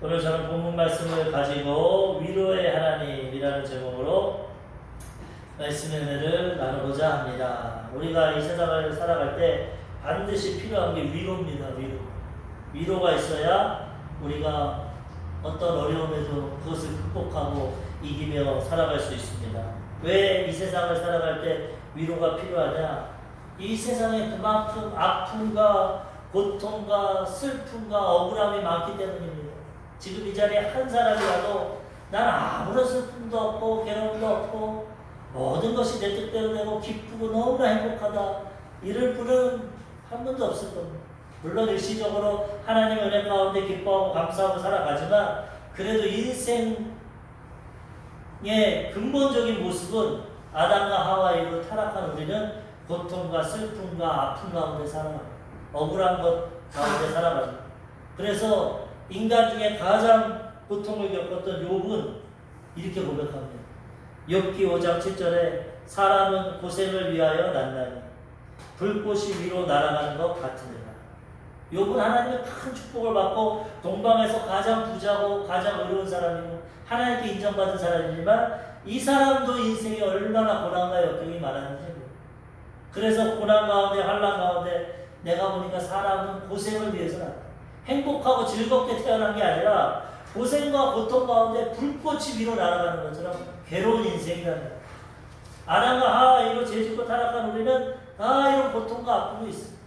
오늘 저는 본문 말씀을 가지고 위로의 하나님이라는 제목으로 말씀의 은혜를 나누고자 합니다. 우리가 이 세상을 살아갈 때 반드시 필요한 게 위로입니다. 위로가 있어야 우리가 어떤 어려움에도 그것을 극복하고 이기며 살아갈 수 있습니다. 왜 이 세상을 살아갈 때 위로가 필요하냐? 이 세상에 그만큼 아픔과 고통과 슬픔과 억울함이 많기 때문입니다. 지금 이 자리에 한 사람이라도 난 아무런 슬픔도 없고 괴로움도 없고 모든 것이 내 뜻대로 되고 기쁘고 너무나 행복하다 이럴 분은 한 분도 없을 겁니다. 물론 일시적으로 하나님의 은혜 가운데 기뻐하고 감사하고 살아가지만 그래도 인생의 근본적인 모습은 아담과 하와이로 타락한 우리는 고통과 슬픔과 아픔 가운데 살아갑니다. 억울한 것 가운데 살아갑니다. 그래서 인간 중에 가장 고통을 겪었던 욥은 이렇게 고백합니다. 욥기 5장 7절에 사람은 고생을 위하여 난다니 불꽃이 위로 날아가는 것 같으니라. 욥은 하나님의 큰 축복을 받고 동방에서 가장 부자고 가장 어려운 사람이고 하나님께 인정받은 사람이지만 이 사람도 인생이 얼마나 고난과 역경이 많았는지 그래서 고난 가운데 환난 가운데 내가 보니까 사람은 고생을 위해서는 행복하고 즐겁게 태어난 게 아니라 고생과 고통 가운데 불꽃이 위로 날아가는 것처럼 괴로운 인생이라는 거예요. 아담과 하와이로 죄짓고 타락한 우리는 다 이런 고통과 아픔이 있습니다.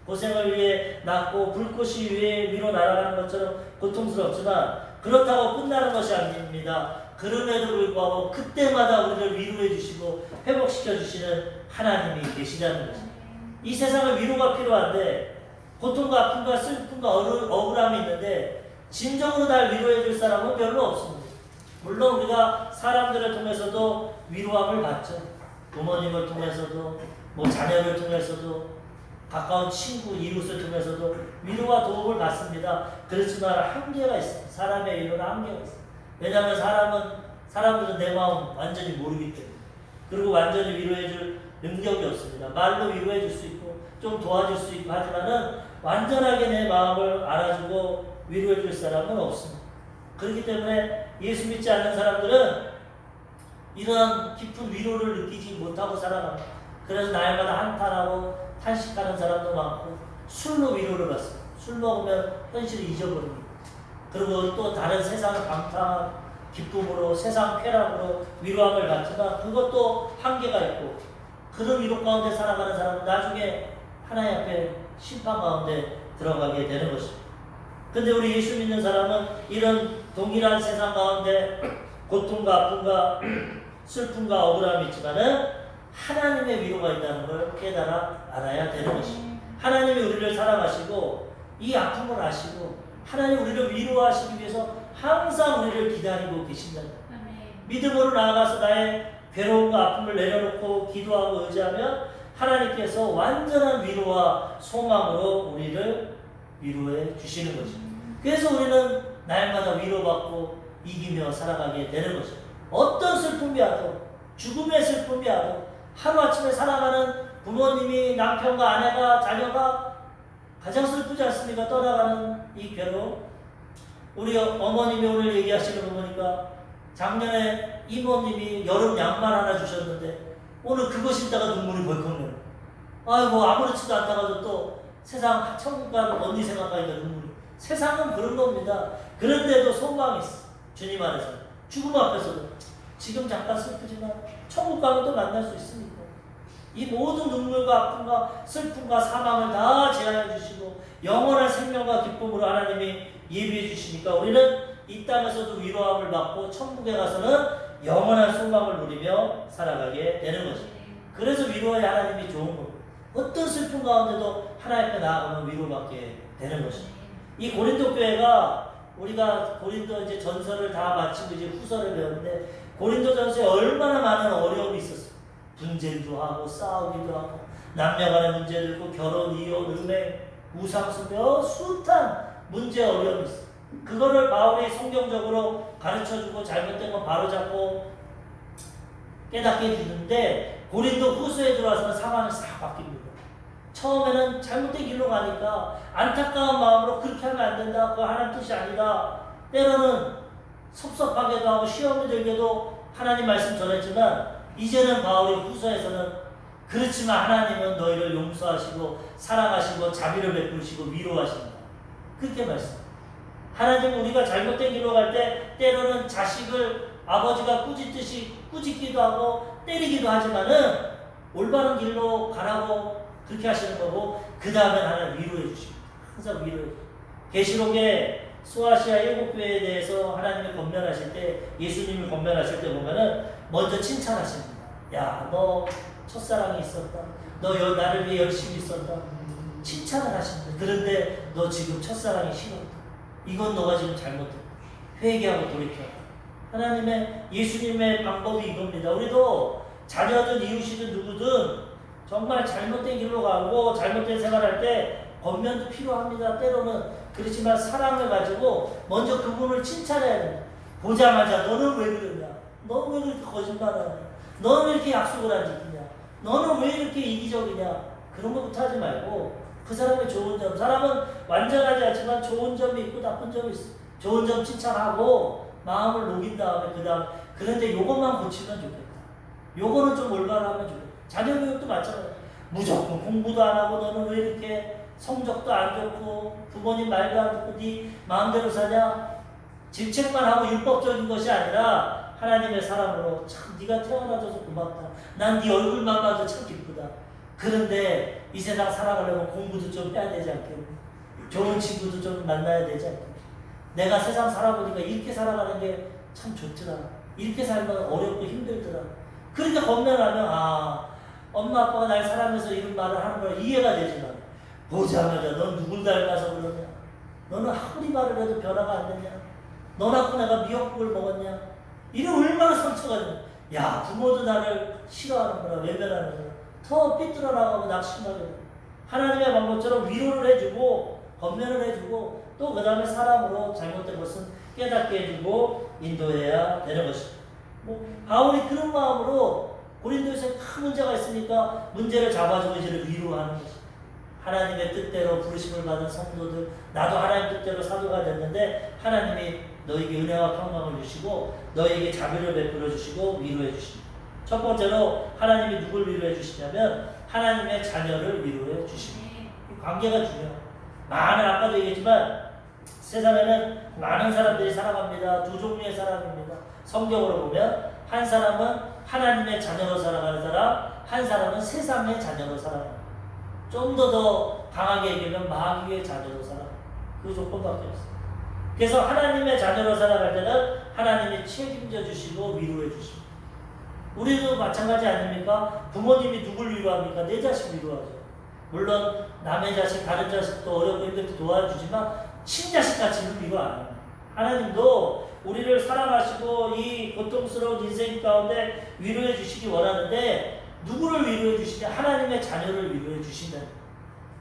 고생을 위해 낳고 불꽃이 위로 날아가는 것처럼 고통스럽지만 그렇다고 끝나는 것이 아닙니다. 그럼에도 불구하고 그때마다 우리를 위로해 주시고 회복시켜 주시는 하나님이 계시다는 것입니다. 이 세상에 위로가 필요한데 고통과 아픔과 슬픔과 억울함이 있는데 진정으로 날 위로해 줄 사람은 별로 없습니다. 물론 우리가 사람들을 통해서도 위로함을 받죠. 부모님을 통해서도 자녀를 통해서도 가까운 친구, 이웃을 통해서도 위로와 도움을 받습니다. 그렇지만 한계가 있습니다. 사람의 위로는 한계가 있습니다. 왜냐하면 사람들은 내 마음 완전히 모르기 때문에 그리고 완전히 위로해 줄 능력이 없습니다. 말로 위로해 줄 수 있고 좀 도와줄 수 있고 하지만은 완전하게 내 마음을 알아주고 위로해 줄 사람은 없습니다. 그렇기 때문에 예수 믿지 않는 사람들은 이러한 깊은 위로를 느끼지 못하고 살아갑니다. 그래서 날마다 한탄하고 탄식하는 사람도 많고 술로 위로를 받습니다. 술 먹으면 현실을 잊어버립니다. 그리고 또 다른 세상을 방탕한 기쁨으로 세상 쾌락으로 위로함을 받지만 그것도 한계가 있고 그런 위로 가운데 살아가는 사람은 나중에 하나님 앞에 심판 가운데 들어가게 되는 것입니다. 근데 우리 예수 믿는 사람은 이런 동일한 세상 가운데 고통과 아픔과 슬픔과 억울함이 있지만은 하나님의 위로가 있다는 걸 깨달아 알아야 되는 것입니다. 하나님이 우리를 사랑하시고 이 아픔을 아시고 하나님 우리를 위로하시기 위해서 항상 우리를 기다리고 계신다. 믿음으로 나아가서 나의 괴로움과 아픔을 내려놓고 기도하고 의지하면 하나님께서 완전한 위로와 소망으로 우리를 위로해 주시는 것입니다. 그래서 우리는 날마다 위로받고 이기며 살아가게 되는 것입니다. 어떤 슬픔이 와도 죽음의 슬픔이 와도 하루아침에 살아가는 부모님이 남편과 아내가 자녀가 가장 슬프지 않습니까? 떠나가는 이 괴로움. 우리 어머님이 오늘 얘기하시는 거 보니까 작년에 이모님이 여름 양말 하나 주셨는데 오늘 그거 신다가 눈물이 벌컥 나요. 아이고 아무렇지도 않다가도 또 세상 천국 가는 언니 생각하니까 눈물이. 세상은 그런 겁니다. 그런데도 소망이 있어. 주님 안에서. 죽음 앞에서도. 지금 잠깐 슬프지만 천국 가면 또 만날 수 있습니다. 이 모든 눈물과 아픔과 슬픔과 사망을 다 제하여 주시고 영원한 생명과 기쁨으로 하나님이 예비해 주시니까 우리는 이 땅에서도 위로함을 받고 천국에 가서는 영원한 소망을 누리며 살아가게 되는 것입니다. 그래서 위로의 하나님이 좋은 겁니다. 어떤 슬픔 가운데도 하나님 앞에 나아가면 위로받게 되는 것입니다. 이 고린도 교회가 우리가 고린도 이제 전서를 다 마치고 이제 후서를 배웠는데 고린도 전서에 얼마나 많은 어려움이 있었어요. 분쟁도 하고 싸우기도 하고 남녀 간의 문제도 있고 결혼, 이혼, 은행, 우상숭배 숱한 문제 어려움이 있어요. 그거를 바울이 성경적으로 가르쳐주고 잘못된 건 바로잡고 깨닫게 해주는데 고린도 후서에 들어와서는 상황이 싹 바뀝니다. 처음에는 잘못된 길로 가니까 안타까운 마음으로 그렇게 하면 안 된다. 그거 하나님 뜻이 아니다. 때로는 섭섭하게도 하고 시험이 들게도 하나님 말씀 전했지만 이제는 바울이 후서에서는 그렇지만 하나님은 너희를 용서하시고 사랑하시고 자비를 베푸시고 위로하신다. 그렇게 말씀. 하나님 우리가 잘못된 길로 갈 때 때로는 자식을 아버지가 꾸짖기도 하고 때리기도 하지만은 올바른 길로 가라고 그렇게 하시는 거고 그 다음에 하나님 위로해 주십니다. 항상 위로해 주십니다. 계시록에 소아시아 7교회에 대해서 하나님이 권면하실 때 예수님을 권면하실 때 보면은 먼저 칭찬하십니다. 야, 너 첫사랑이 있었다. 너 나를 위해 열심히 있었다. 칭찬을 하십니다. 그런데 너 지금 첫사랑이 싫었다. 이건 너가 지금 잘못했다. 회개하고 돌이켜라. 하나님의 예수님의 방법이 이겁니다. 우리도 자녀든 이웃이든 누구든 정말 잘못된 길로 가고 잘못된 생활할 때 권면도 필요합니다. 때로는 그렇지만 사랑을 가지고 먼저 그분을 칭찬해야 됩니다. 보자마자 너는 왜 그러냐? 너는 왜 그렇게 거짓말하냐? 너는 왜 이렇게 약속을 안 지키냐? 너는 왜 이렇게 이기적이냐? 그런 것부터 하지 말고 그 사람의 좋은 점, 사람은 완전하지 않지만 좋은 점이 있고 나쁜 점이 있어. 좋은 점 칭찬하고 마음을 녹인 다음에 그 다음 그런데 요것만 고치면 좋겠다. 요거는 좀 올바르면 좋겠다. 자녀 교육도 마찬가지야. 무조건 공부도 안 하고 너는 왜 이렇게 성적도 안 좋고 부모님 말도 안 듣고 네 마음대로 사냐? 질책만 하고 율법적인 것이 아니라 하나님의 사람으로 참 네가 태어나줘서 고맙다. 난 네 얼굴만 봐도 참 기쁘다. 그런데 이 세상 살아가려면 공부도 좀 빼야 되지 않겠니? 좋은 친구도 좀 만나야 되지 않겠니? 내가 세상 살아보니까 이렇게 살아가는 게 참 좋더라. 이렇게 살면 어렵고 힘들더라. 그렇게 권면하면 엄마 아빠가 날 사랑해서 이런 말을 하는 걸 이해가 되지만 보자마자 넌 누굴 닮아서 그러냐? 너는 아무리 말을 해도 변화가 안 되냐? 너 낳고 내가 미역국을 먹었냐? 이런 얼마나 상처가 되냐? 야, 부모도 나를 싫어하는구나, 외면하는구나. 더 삐뚤어 나가고 낙심하게 돼. 하나님의 방법처럼 위로를 해주고 권면을 해주고 또 그 다음에 사람으로 잘못된 것은 깨닫게 해주고 인도해야 되는 것입니다. 바울이 그런 마음으로 고린도에서 큰 문제가 있으니까 문제를 잡아주고 이제를 위로하는 것입니다. 하나님의 뜻대로 부르심을 받은 성도들, 나도 하나님 뜻대로 사도가 됐는데 하나님이 너에게 은혜와 평강을 주시고 너에게 자비를 베풀어 주시고 위로해 주십니다. 첫 번째로 하나님이 누굴 위로해 주시냐면 하나님의 자녀를 위로해 주십니다. 이 관계가 중요해요. 아까도 얘기했지만 세상에는 많은 사람들이 살아갑니다. 두 종류의 사람입니다. 성경으로 보면 한 사람은 하나님의 자녀로 살아가는 사람, 한 사람은 세상의 자녀로 살아갑니다. 좀 더 강하게 얘기하면 마귀의 자녀로 살아. 그 조건밖에 없어요. 그래서 하나님의 자녀로 살아갈 때는 하나님이 책임져 주시고 위로해 주십니다. 우리도 마찬가지 아닙니까? 부모님이 누굴 위로합니까? 내 자식 위로하죠. 물론 남의 자식, 다른 자식도 어렵고 힘들 때 도와주지만 친자식같이는 위로 안 합니다. 하나님도 우리를 사랑하시고 이 고통스러운 인생 가운데 위로해 주시기 원하는데 누구를 위로해 주시냐? 하나님의 자녀를 위로해 주신다.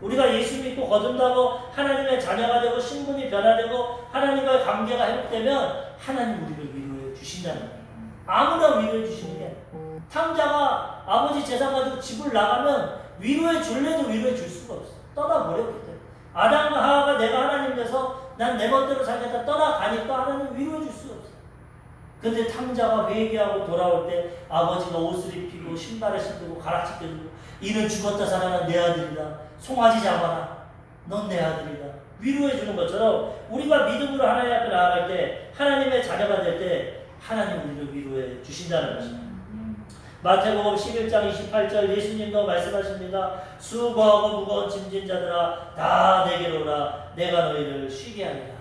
우리가 예수 믿고 거듭나고 하나님의 자녀가 되고 신분이 변화되고 하나님과의 관계가 회복되면 하나님 우리를 위로해 주신다는 거예요. 아무나 위로해 주시는 게 탕자가 아버지 재산 가지고 집을 나가면 위로해 줄래도 위로해 줄 수가 없어. 떠나버렸기 때문에. 아담과 하와가 내가 하나님 돼서 난 내 멋대로 살겠다 떠나가니까 하나님 위로해 줄 수가 없어. 근데 탕자가 회개하고 돌아올 때 아버지가 옷을 입히고 신발을 신고 가락지 껴주고 이는 죽었다 살아난 내 아들이다. 송아지 잡아라. 넌 내 아들이다. 위로해 주는 것처럼 우리가 믿음으로 하나님 앞에 나아갈 때 하나님의 자녀가 될 때 하나님 우리를 위로해 주신다는 것입니다. 마태복음 11장 28절 예수님도 말씀하십니다. 수고하고 무거운 짐진 자들아 다 내게로 오라. 내가 너희를 쉬게 하리라.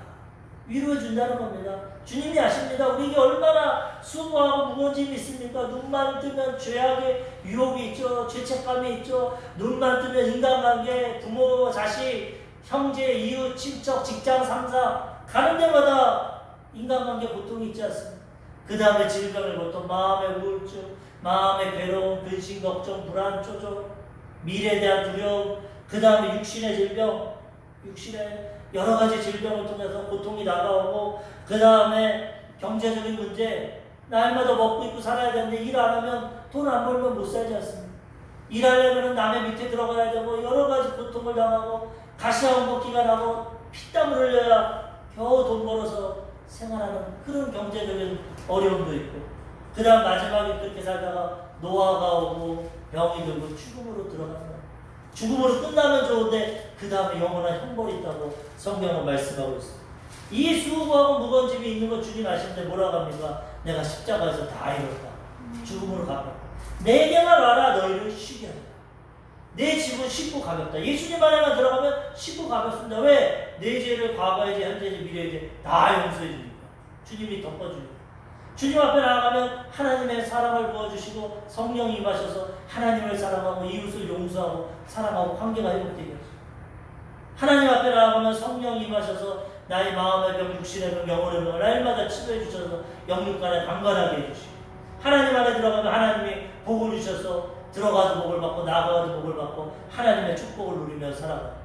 위로해 준다는 겁니다. 주님이 아십니다. 우리에게 얼마나 수고하고 무거운 짐이 있습니까? 눈만 뜨면 죄악의 유혹이 있죠. 죄책감이 있죠. 눈만 뜨면 인간관계, 부모, 자식, 형제, 이웃, 친척, 직장, 상사 가는 데마다 인간관계 고통이 있지 않습니까? 그 다음에 질병의 고통, 마음의 우울증, 마음의 괴로움, 근심, 걱정, 불안, 초조, 미래에 대한 두려움, 그 다음에 육신의 질병, 육신의 여러 가지 질병을 통해서 고통이 다가오고 그 다음에 경제적인 문제, 날마다 먹고 입고 살아야 되는데 일 안 하면 돈 안 벌면 못 살지 않습니까? 일하려면 남의 밑에 들어가야 되고 여러 가지 고통을 당하고 가시화음 먹기가 나고 피땀을 흘려야 겨우 돈 벌어서 생활하는 그런 경제적인 어려움도 있고, 그 다음 마지막에 그렇게 살다가 노화가 오고 병이 들고 죽음으로 들어가는 거예요. 죽음으로 끝나면 좋은데 그 다음에 영원한 형벌이 있다고 성경은 말씀하고 있어요. 이 수고하고 무거운 짐이 있는 거 주님 아시는데 뭐라고 합니까? 내가 십자가에서 다 이뤘다. 죽음으로 가고 내게만 와라 너희를 쉬게 하리라. 내 집은 쉽고 가볍다. 예수님 안에만 들어가면 쉽고 가볍습니다. 왜? 내 죄를 과거의 죄, 현재의 죄, 미래의 죄 다 용서해 줍니까? 주님이 덮어줍니다. 주님 앞에 나아가면 하나님의 사랑을 부어주시고 성령이 임하셔서 하나님을 사랑하고 이웃을 용서하고 사랑하고 관계가 회복되게 하시고, 하나님 앞에 나아가면 성령이 임하셔서 나의 마음의 병, 육신의 병, 영혼의 병을 날마다 치료해 주셔서 영육간에 강건하게 해주시고, 하나님 안에 들어가면 하나님이 복을 주셔서 들어가도 복을 받고 나가도 복을 받고 하나님의 축복을 누리며 살아가.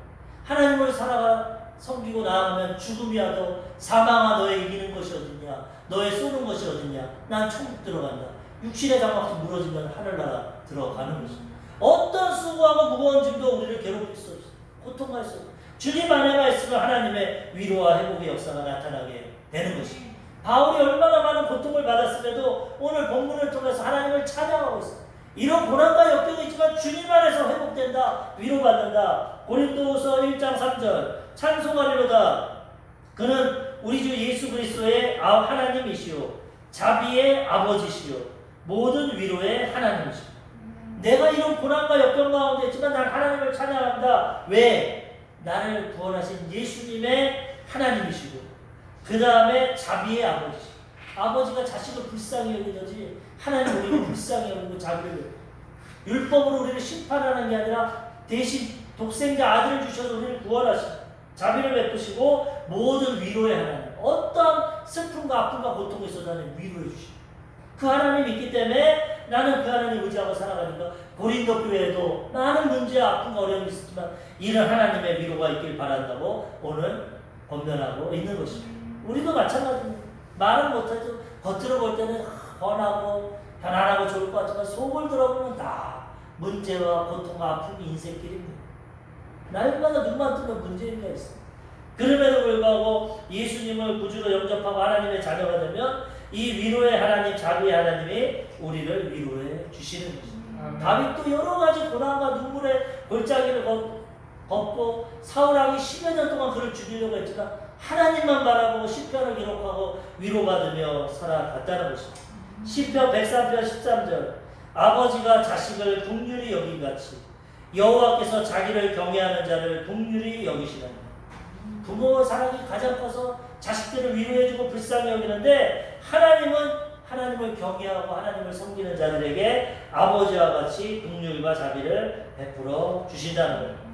하나님을 살아가 섬기고 나아가면 죽음이 와도 사망아 너의 이기는 것이 어딨냐, 너의 쏘는 것이 어딨냐, 난 천국 들어간다. 육신의 장막이 무너지면 하늘나라 들어가는 것입니다. 어떤 수고하고 무거운 짐도 우리를 괴롭힐 수 없어요. 고통할 수 없어요. 주님 안에가 있으면 하나님의 위로와 회복의 역사가 나타나게 되는 것입니다. 바울이 얼마나 많은 고통을 받았음에도 오늘 본문을 통해서 하나님을 찬양하고 있어요. 이런 고난과 역경이 있지만 주님 안에서 회복된다, 위로받는다. 고린도후서 1장 3절 찬송하리로다. 그는 우리 주 예수 그리스도의 하나님이시오, 자비의 아버지시오, 모든 위로의 하나님이시오. 내가 이런 고난과 역경 가운데 있지만 난 하나님을 찬양한다. 왜? 나를 구원하신 예수님의 하나님이시고, 그 다음에 자비의 아버지시고. 아버지가 자식을 불쌍히 여기듯이 하나님 우리를 불쌍히 여기고 자비를 여기고, 율법으로 우리를 심판하는 게 아니라 대신 독생자 아들을 주셔서 우리를 구원하시고 자비를 베푸시고 모든 위로의 하나님, 어떤 슬픔과 아픔과 고통이 있어도 나는 위로해 주시고, 그 하나님이 있기 때문에 나는 그 하나님 의지하고 살아가니까 고린도 교회에도 많은 문제와 아픔과 어려움이 있었지만 이런 하나님의 위로가 있길 바란다고 오늘 권면하고 있는 것입니다. 우리도 마찬가지입니다. 말은 못하죠. 겉으로 볼 때는 번하고 편안하고 좋을 것 같지만 속을 들어보면 다 문제와 고통과 아픔이 인생길입니다. 날마다 눈만 뜨면 문제가 있어요. 그럼에도 불구하고 예수님을 구주로 영접하고 하나님의 자녀가 되면 이 위로의 하나님, 자비의 하나님이 우리를 위로해 주시는 것입니다. 다윗도 여러 가지 고난과 눈물의 골짜기를 걷고 사울왕이 10여 년 동안 그를 죽이려고 했지만 하나님만 바라보고 시편을 기록하고 위로받으며 살아갔다는 것입니다. 시편 103편 13절 아버지가 자식을 긍휼히 여긴같이 여호와께서 자기를 경외하는 자를 긍휼히 여기시나니. 부모의 사랑이 가장 커서 자식들을 위로해주고 불쌍히 여기는데 하나님을 경외하고 하나님을 섬기는 자들에게 아버지와 같이 긍휼과 자비를 베풀어 주신다는 거예요.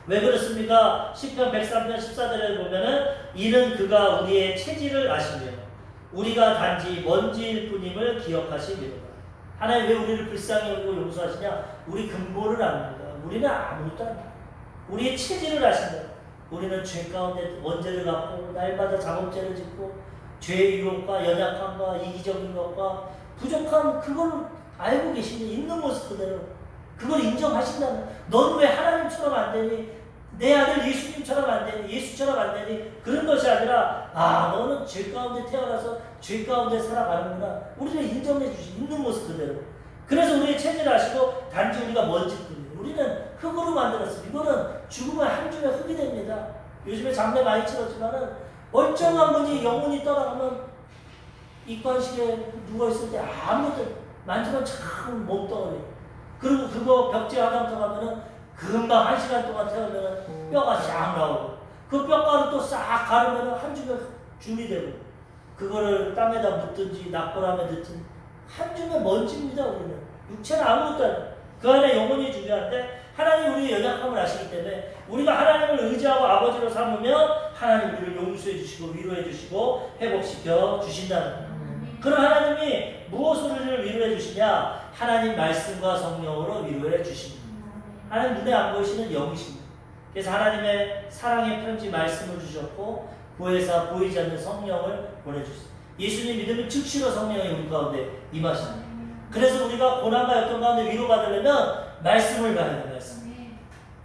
왜 그렇습니까? 시편 103편 14절에 보면은 이는 그가 우리의 체질을 아시며 우리가 단지 먼지일 뿐임을 기억하시리로다. 하나님 왜 우리를 불쌍히 여기고 용서하시냐? 우리 근본을 압니다. 우리는 아무것도 안 합니다. 우리의 체질을 아신다. 우리는 죄 가운데 원죄를 갖고 날마다 작업죄를 짓고 죄의 유혹과 연약함과 이기적인 것과 부족함, 그걸 알고 계시니 있는 모습 그대로 그걸 인정하신다는. 넌 왜 하나님처럼 안 되니? 내 아들 예수님처럼 안 되니? 예수처럼 안 되니? 그런 것이 아니라 너는 죄 가운데 태어나서 죄 가운데 살아가는구나. 우리를 인정해 주신 있는 모습 그대로. 그래서 우리의 체질을 아시고 단지 우리가 먼지뿐이에요. 우리는 흙으로 만들었어요. 이거는 죽으면 한 줌의 흙이 됩니다. 요즘에 장례 많이 치렀지만은 멀쩡한 분이 영혼이 떠나가면 입관실에 누워있을 때 아무것도 만지면 참 몸덩어리. 그리고 그거 벽지 화장터 가면은 금방 1시간 동안 태우면은 뼈가 쫙 나오고 그 뼈가루 또 싹 가르면은 한 줌의 줌이 되고 그거를 땅에다 묻든지 낙고람에 넣든 한 줌의 먼지입니다. 우리는 육체는 아무것도 아니에요. 그 안에 영혼이 중요한데 하나님 우리의 연약함을 아시기 때문에 우리가 하나님을 의지하고 아버지로 삼으면 하나님 우리를 용서해 주시고 위로해 주시고 회복시켜 주신다는 거예요. 그럼 하나님이 무엇으로 우리를 위로해 주시냐? 하나님 말씀과 성령으로 위로해 주십니다. 하나님 눈에 안 보이시는 영이십니다. 그래서 하나님의 사랑의 편지 말씀을 주셨고 구해서 보이지 않는 성령을 보내주셨습니다. 예수님 믿으면 즉시로 성령이 우리 가운데 임하십니다. 그래서 우리가 고난과 역경 가운데 위로받으려면 말씀을 봐야 돼요. 말씀.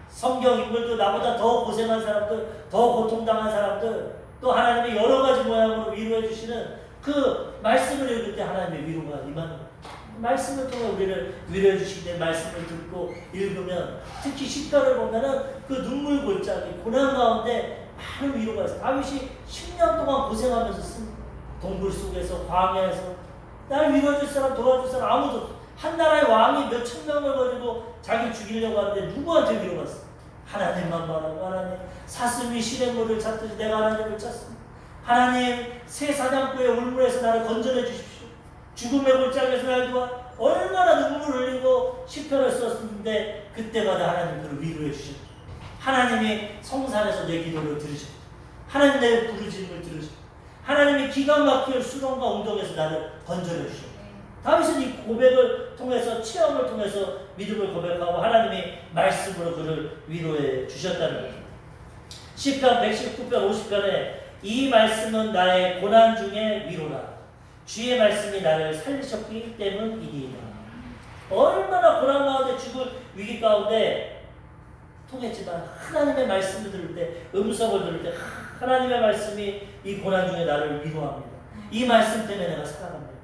성경 인물도 나보다 더 고생한 사람들, 더 고통당한 사람들, 또 하나님의 여러 가지 모양으로 위로해 주시는 그 말씀을 읽을 때 하나님의 위로가 임하는 거예요. 말씀을 통해 우리를 위로해 주실 때 말씀을 듣고 읽으면 특히 시편을 보면은 그 눈물 골짜기 고난 가운데 많은 위로가 있어요. 다윗이 10년 동안 고생하면서 쓴 동굴 속에서 광야에서 날 위로해 줄 사람 도와줄 사람 아무도 없어. 한 나라의 왕이 몇천 명을 가지고 자기 죽이려고 하는데 누구한테 위로가 있어? 하나님만 바라고 하나님 사슴이 시냇물을 찾듯이 내가 하나님을 찾습니다. 하나님 새 사냥꾼의 울물에서 나를 건져내 주십시오. 죽음의 골짜기에서 날 도와 얼마나 눈물을 흘리고 시편을 썼는데 그때마다 하나님 그를 위로해 주셨죠. 하나님이 성산에서 내 기도를 들으셨죠. 하나님 내 부르짖음을 들으셨죠. 하나님이 기가 막힐 수렁과 웅덩이에서 나를 건져내 주셨죠. 다윗은 이 고백을 통해서 체험을 통해서 믿음을 고백하고 하나님이 말씀으로 그를 위로해 주셨다는 거예요. 시편 119편 50편에 이 말씀은 나의 고난 중에 위로라. 주의 말씀이 나를 살리셨기 때문이니이다. 얼마나 고난 가운데 죽을 위기 가운데 통했지만 하나님의 말씀을 들을 때 음성을 들을 때 하나님의 말씀이 이 고난 중에 나를 위로합니다. 이 말씀 때문에 내가 살아갑니다.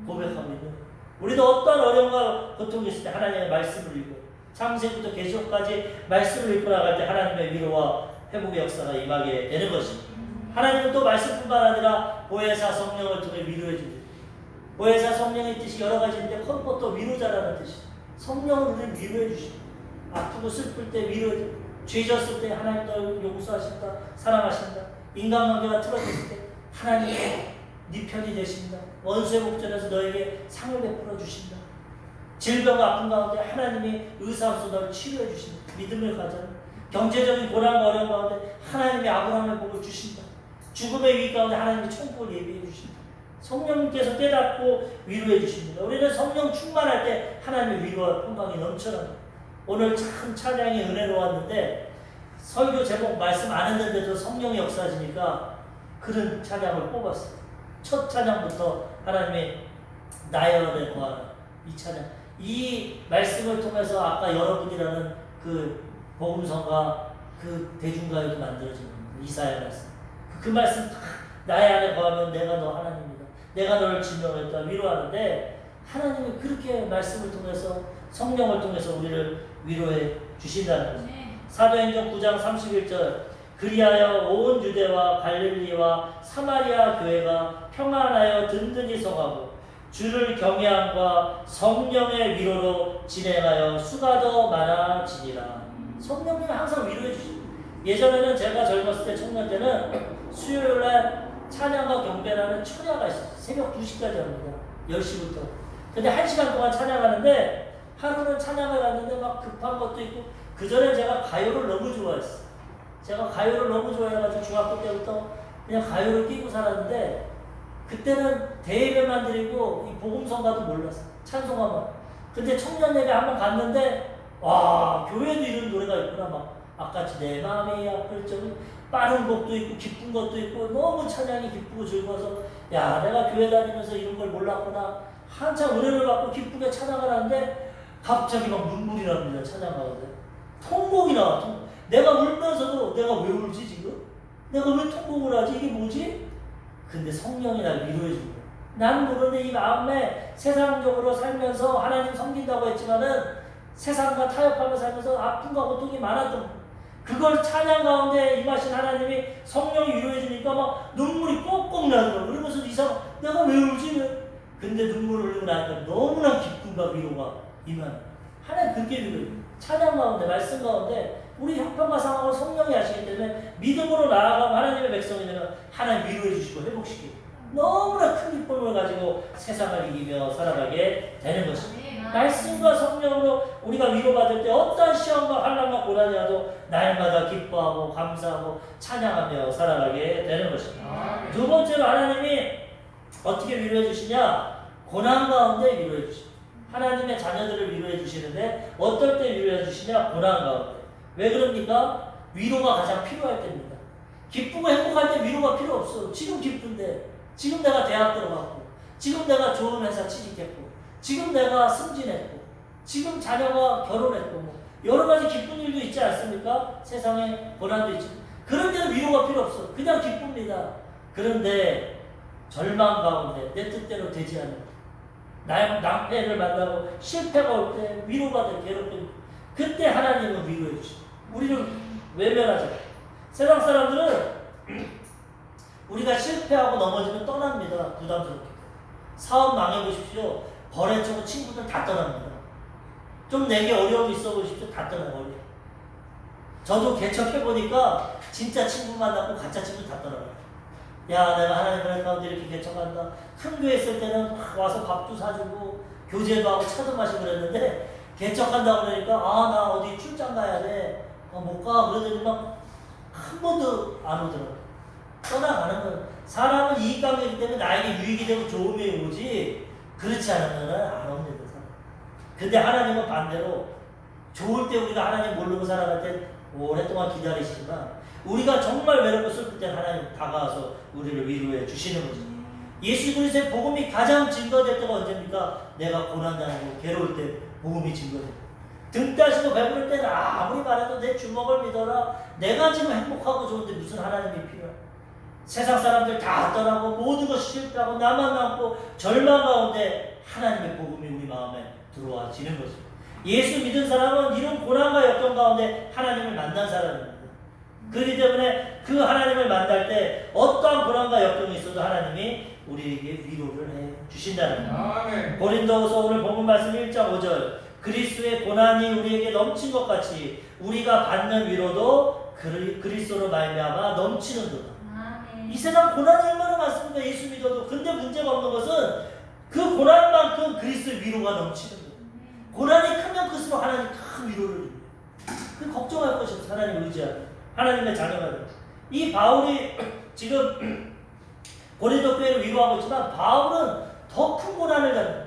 고백하고 있는 거예요. 우리도 어떤 어려움과 고통이 있을 때 하나님의 말씀을 읽고 창세부터 계시록까지 말씀을 읽고 나갈 때 하나님의 위로와 회복의 역사가 임하게 되는 것입니다. 하나님은 또 말씀뿐만 아니라 보혜사 성령을 통해 위로해 줍니다. 보혜사 성령의 뜻이 여러 가지인데 컴포터 위로자라는 뜻이 성령을 우리를 위로해 주십니다. 아프고 슬플 때 위로해 줍니다. 죄 졌을 때 하나님 너를 용서하신다, 사랑하신다. 인간관계가 틀어졌을 때 하나님이 네 편이 되신다. 원수의 목전에서 너에게 상을 베풀어 주신다. 질병과 아픔 가운데 하나님이 의사로서 너를 치료해 주신다. 믿음을 가져라. 경제적인 고난과 어려움 가운데 하나님이 아브라함의 복을 주신다. 죽음의 위기 가운데 하나님이 천국을 예비해 주신다. 성령님께서 깨닫고 위로해 주십니다. 우리는 성령 충만할 때 하나님의 위로와 평강이 넘쳐납니다. 오늘 참 찬양이 은혜로웠는데 설교 제목 말씀 안 했는데도 성령이 역사하시니까 그런 찬양을 뽑았어요. 첫 찬양부터 하나님의 나의 안에 거하라. 이 찬양. 이 말씀을 통해서 아까 여러분이라는 그 복음성과 그 대중가요도 만들어진 겁니다. 이사야 말씀. 그 말씀 나의 안에 거하면 내가 너 하나님이다. 내가 너를 지명했다. 위로하는데 하나님이 그렇게 말씀을 통해서 성령을 통해서 우리를 위로해 주신다는 거죠. 사도행전 9장 31절 그리하여 온 유대와 갈릴리와 사마리아 교회가 평안하여 든든히 서가고 주를 경외함과 성령의 위로로 진행하여 수가 더 많아지니라. 성령님이 항상 위로해 주십니다. 예전에는 제가 젊었을 때 청년 때는 수요일날 찬양과 경배라는 철야가 있었어요. 새벽 2시까지 합니다. 10시부터. 근데 1시간 동안 찬양하는데 하루는 찬양을 갔는데 막 급한 것도 있고 그전에 제가 가요를 너무 좋아했어요. 제가 가요를 너무 좋아해가지고 중학교 때부터 그냥 가요를 끼고 살았는데 그때는 대예배만 드리고 이 복음성가도 몰랐어요. 찬송가만. 근데 청년 예배 한번 갔는데 와 교회도 이런 노래가 있구나. 막 아까치 내 마음이 아플 적은 빠른 곡도 있고 기쁜 것도 있고 너무 찬양이 기쁘고 즐거워서 야 내가 교회 다니면서 이런 걸 몰랐구나. 한참 은혜를 받고 기쁘게 찬양을 하는데 갑자기 막 눈물이 납니다. 찬양 가운데 통곡이 나와. 내가 울면서도 내가 왜 울지 지금? 내가 왜 통곡을 하지? 이게 뭐지? 근데 성령이 날 위로해 준 거야. 나는 모르는데 이 마음에 세상적으로 살면서 하나님 섬긴다고 했지만은 세상과 타협하며 살면서 아픔과 고통이 많았던 거야. 그걸 찬양 가운데 임하신 하나님이 성령이 위로해 주니까 막 눈물이 꼭꼭 나더라고. 그러면서 이상 내가 왜 울지? 근데 눈물을 흘리고 나니까 너무나 기쁨과 위로가 임하는 거야. 하나님 그렇게 위로해. 찬양 가운데 말씀 가운데 우리 형편과 상황을 성령이 하시기 때문에 믿음으로 나아가고 하나님의 백성이 되면 하나님 위로해 주시고 회복시키고 너무나 큰 기쁨을 가지고 세상을 이기며 살아가게 되는 것입니다. 말씀과 성령으로 우리가 위로받을 때 어떤 시험과 환난과 고난이 와도 날마다 기뻐하고 감사하고 찬양하며 살아가게 되는 것입니다. 두 번째로 하나님이 어떻게 위로해 주시냐? 고난 가운데 위로해 주십니다. 하나님의 자녀들을 위로해 주시는데 어떨 때 위로해 주시냐? 고난 가운데. 왜 그럽니까? 위로가 가장 필요할 때입니다. 기쁘고 행복할 때 위로가 필요 없어. 지금 기쁜데, 지금 내가 대학 들어갔고, 지금 내가 좋은 회사 취직했고, 지금 내가 승진했고, 지금 자녀가 결혼했고, 뭐 여러 가지 기쁜 일도 있지 않습니까? 세상에 고난도 있지. 그런 데는 위로가 필요 없어. 그냥 기쁩니다. 그런데 절망 가운데 내 뜻대로 되지 않는 낭패를 만나고 실패가 올 때 위로받을 괴롭힘, 그때 하나님은 위로해 주시고 우리를 외면하잖아요. 세상 사람들은 우리가 실패하고 넘어지면 떠납니다. 부담스럽게. 사업 망해보십시오. 거래처고 친구들 다 떠납니다. 좀 내게 어려움이 있어 보십시오. 다 떠나버려. 저도 개척해보니까 진짜 친구 만나고 가짜 친구 다 떠나요. 야, 내가 하나님의 은혜 가운데 이렇게 개척한다. 큰 교회 있을 때는 막 와서 밥도 사주고 교제도 하고 차도 마시고 그랬는데 개척한다고 그러니까 나 어디 출장 가야 돼. 못 가. 그러더니 막 한 번도 안 오더라고. 떠나가는 거예요. 사람은 이익관계이기 때문에 나에게 유익이 되고 좋음이 오지 그렇지 않으면 안 옵니다. 근데 하나님은 반대로 좋을 때 우리가 하나님 모르고 살아갈 때 오랫동안 기다리시지만 우리가 정말 외롭고 슬플 때 하나님 다가와서 우리를 위로해 주시는 거죠. 예수 그리스도의 복음이 가장 증거될 때가 언제입니까? 내가 고난당하고 괴로울 때 복음이 증거돼요. 등 따시고 배부를 때는 아무리 말해도 내 주먹을 믿어라. 내가 지금 행복하고 좋은데 무슨 하나님이 필요해? 세상 사람들 다 떠나고 모든 것이 실패하고 나만 남고 절망 가운데 하나님의 복음이 우리 마음에 들어와지는 거죠. 예수 믿은 사람은 이런 고난과 역경 가운데 하나님을 만난 사람입니다. 그렇기 때문에 그 하나님을 만날 때 어떠한 고난과 역경이 있어도 하나님이 우리에게 위로를 해 주신다는 거예요. 고린도후서 오늘 본문 말씀 1장 5절 그리스도의 고난이 우리에게 넘친 것 같이 우리가 받는 위로도 그리스도로 말미암아 넘치는도다. 이 세상 고난이 얼마나 많습니까? 예수 믿어도. 근데 문제가 없는 것은 그 고난만큼 그리스도의 위로가 넘치는 거예요. 고난이 크면 클수록 하나님 큰 위로를 줍니다. 그 걱정할 것이 없어. 하나님 의지하는 하나님의 자녀가 됩니다. 이 바울이 지금 고린도 교회를 위로하고 있지만 바울은 더 큰 고난을 당해요.